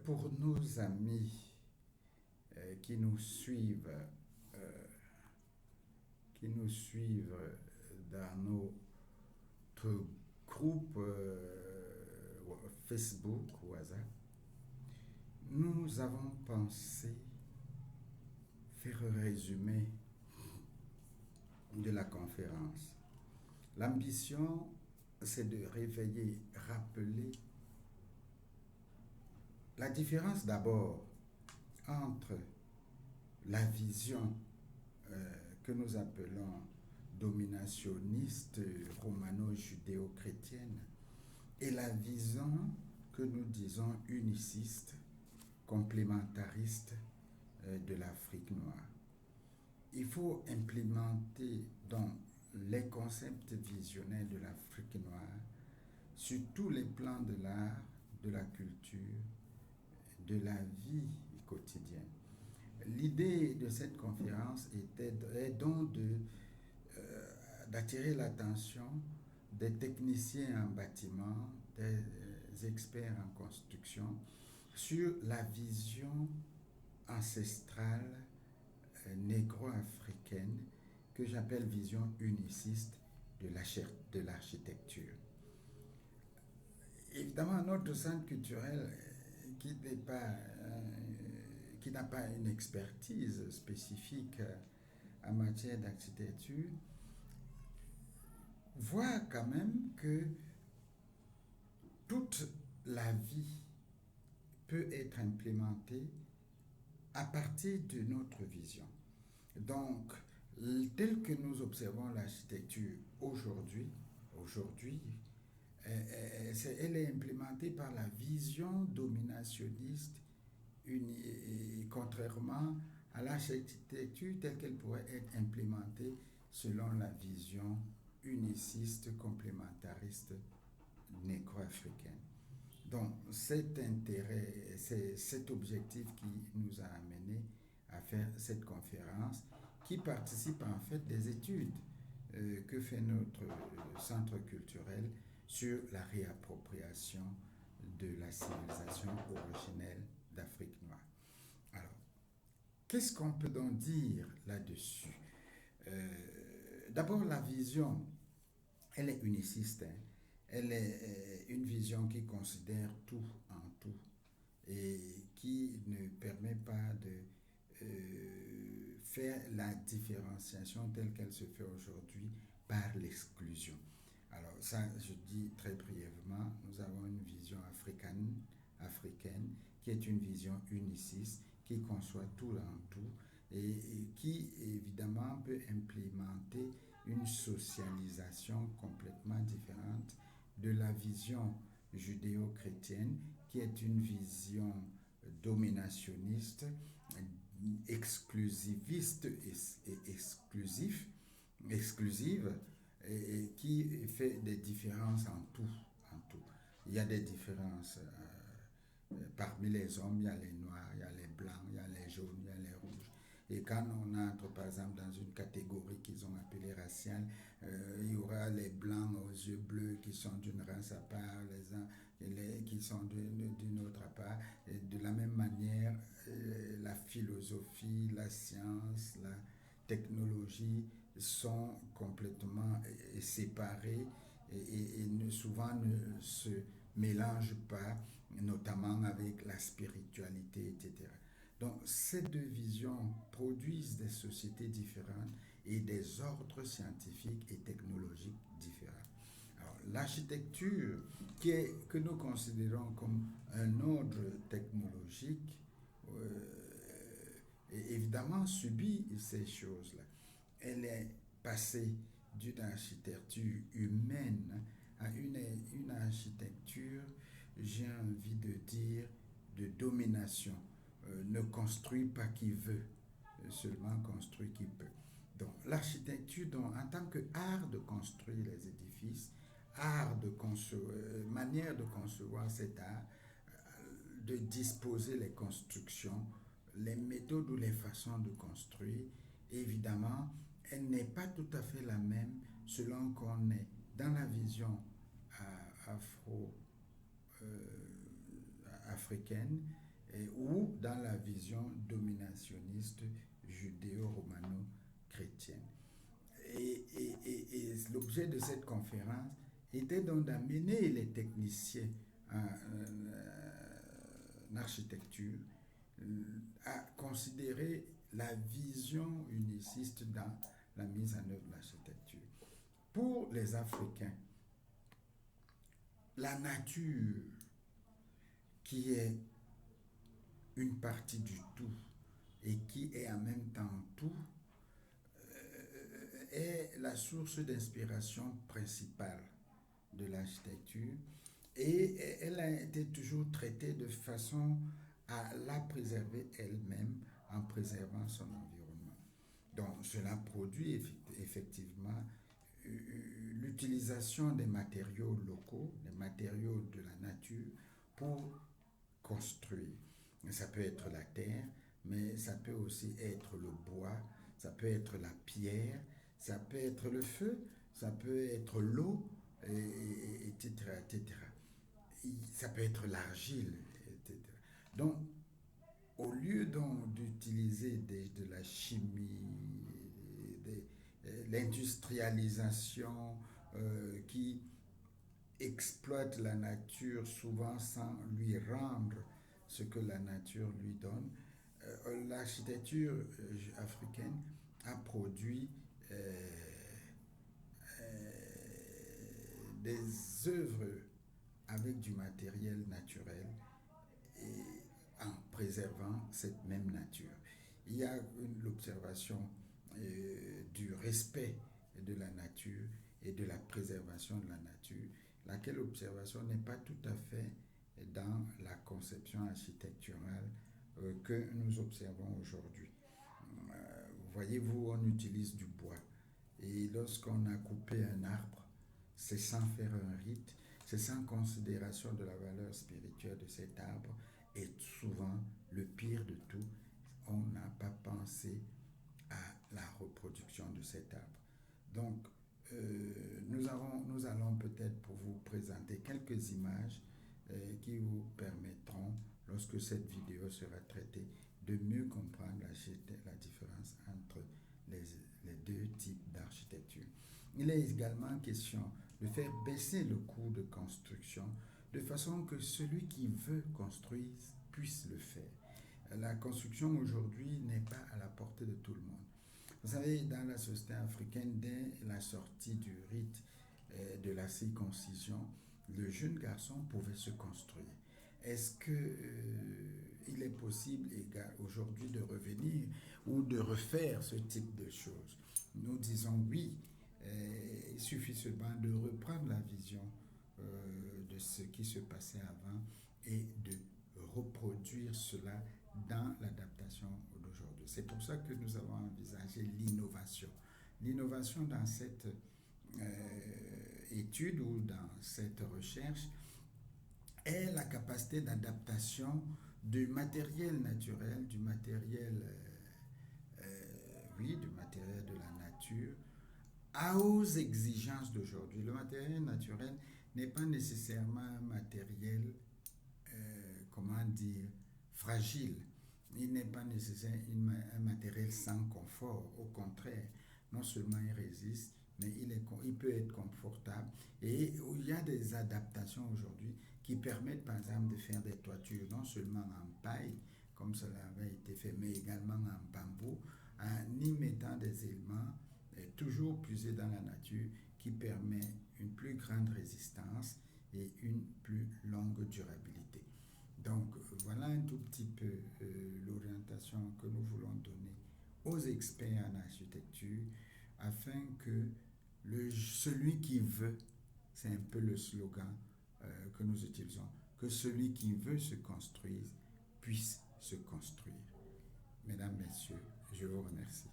Pour nos amis qui nous suivent, euh, qui nous suivent dans notre groupe Facebook ou WhatsApp, nous avons pensé faire un résumé de la conférence. L'ambition, c'est de réveiller, rappeler la différence d'abord entre la vision que nous appelons dominationniste romano-judéo-chrétienne et la vision que nous disons uniciste, complémentariste de l'Afrique noire. Il faut implémenter dans les concepts visionnels de l'Afrique noire sur tous les plans de l'art, de la culture, de la vie quotidienne. L'idée de cette conférence est donc d'attirer l'attention des techniciens en bâtiment, des experts en construction sur la vision ancestrale négro-africaine que j'appelle vision uniciste de l'architecture. Évidemment, notre centre culturel qui n'a pas une expertise spécifique en matière d'architecture, voit quand même que toute la vie peut être implémentée à partir de notre vision. Donc, tel que nous observons l'architecture aujourd'hui, elle est implémentée par la vision dominationniste, contrairement à l'architecture telle qu'elle pourrait être implémentée selon la vision uniciste, complémentariste, négro-africaine. Donc, cet intérêt, c'est cet objectif qui nous a amené à faire cette conférence qui participe en fait des études que fait notre centre culturel sur la réappropriation de la civilisation originelle d'Afrique noire. Alors, qu'est-ce qu'on peut donc dire là-dessus? D'abord, la vision, elle est uniciste. Hein. Elle est une vision qui considère tout en tout et qui ne permet pas de faire la différenciation telle qu'elle se fait aujourd'hui par l'exclusion. Alors ça, je dis très brièvement, nous avons une vision africaine qui est une vision uniciste, qui conçoit tout en tout et qui évidemment peut implémenter une socialisation complètement différente de la vision judéo-chrétienne qui est une vision dominationniste, exclusiviste et exclusive et qui fait des différences en tout. Il y a des différences parmi les hommes, il y a les noirs, il y a les blancs, il y a les jaunes, il y a les rouges. Et quand on entre par exemple dans une catégorie qu'ils ont appelée raciale, il y aura les blancs aux yeux bleus qui sont d'une race à part, les qui sont d'une autre à part. Et de la même manière, la philosophie, la science, la technologie sont complètement séparées et souvent ne se mélangent pas, notamment avec la spiritualité, etc. Donc ces deux visions produisent des sociétés différentes et des ordres scientifiques et technologiques différents. Alors, l'architecture, que nous considérons comme un ordre technologique, évidemment subit ces choses-là. Elle est passée d'une architecture humaine à une architecture, j'ai envie de dire, de domination. Ne construit pas qui veut, seulement construit qui peut. Donc l'architecture, en tant qu'art de construire les édifices, manière de concevoir cet art, de disposer les constructions, les méthodes ou les façons de construire, évidemment, elle n'est pas tout à fait la même selon qu'on est dans la vision afro africaine ou dans la vision dominationniste judéo-romano-chrétienne. Et l'objet de cette conférence était donc d'amener les techniciens en architecture à considérer la vision uniciste dans la mise en œuvre de l'architecture. Pour les Africains, la nature, qui est une partie du tout et qui est en même temps tout, est la source d'inspiration principale de l'architecture, et elle a été toujours traitée de façon à la préserver elle-même en préservant son environnement. Donc cela produit effectivement l'utilisation des matériaux locaux, des matériaux de la nature pour construire. Ça peut être la terre, mais ça peut aussi être le bois, ça peut être la pierre, ça peut être le feu, ça peut être l'eau, etc., etc. Ça peut être l'argile, etc. Donc, au lieu donc d'utiliser de la chimie, l'industrialisation qui exploite la nature souvent sans lui rendre ce que la nature lui donne, l'architecture africaine a produit des œuvres avec du matériel naturel et en préservant cette même nature. Il y a l'observation du respect de la nature et de la préservation de la nature, laquelle observation n'est pas tout à fait dans la conception architecturale que nous observons aujourd'hui. Voyez-vous, on utilise du bois, et lorsqu'on a coupé un arbre, c'est sans faire un rite, c'est sans considération de la valeur spirituelle de cet arbre, et souvent, le pire de tout, on n'a pas pensé à la reproduction de cet arbre. Donc, nous allons peut-être pour vous présenter quelques images qui vous permettront, lorsque cette vidéo sera traitée, de mieux comprendre la différence entre les deux types d'architecture. Il est également question de faire baisser le coût de construction de façon que celui qui veut construire puisse le faire. La construction aujourd'hui n'est pas à la portée de tout le monde. Vous savez, dans la société africaine, dès la sortie du rite de la circoncision, le jeune garçon pouvait se construire. Est-ce qu'il est possible aujourd'hui de revenir ou de refaire ce type de choses? Nous disons oui. Il suffit seulement de reprendre la vision de ce qui se passait avant et de reproduire cela dans l'adaptation d'aujourd'hui. C'est pour ça que nous avons envisagé l'innovation. L'innovation dans cette étude ou dans cette recherche est la capacité d'adaptation du matériel naturel, du matériel de la nature aux exigences d'aujourd'hui. Le matériel naturel n'est pas nécessairement un matériel, fragile. Il n'est pas nécessairement un matériel sans confort. Au contraire, non seulement il résiste, mais il peut être confortable. Et il y a des adaptations aujourd'hui qui permettent, par exemple, de faire des toitures non seulement en paille, comme cela avait été fait, mais également en bambou, en y mettant des éléments toujours puisés dans la nature qui permet une plus grande résistance et une plus longue durabilité. Donc voilà un tout petit peu l'orientation que nous voulons donner aux experts en architecture afin que celui qui veut, c'est un peu le slogan que nous utilisons, que celui qui veut se construire puisse se construire. Mesdames, Messieurs, je vous remercie.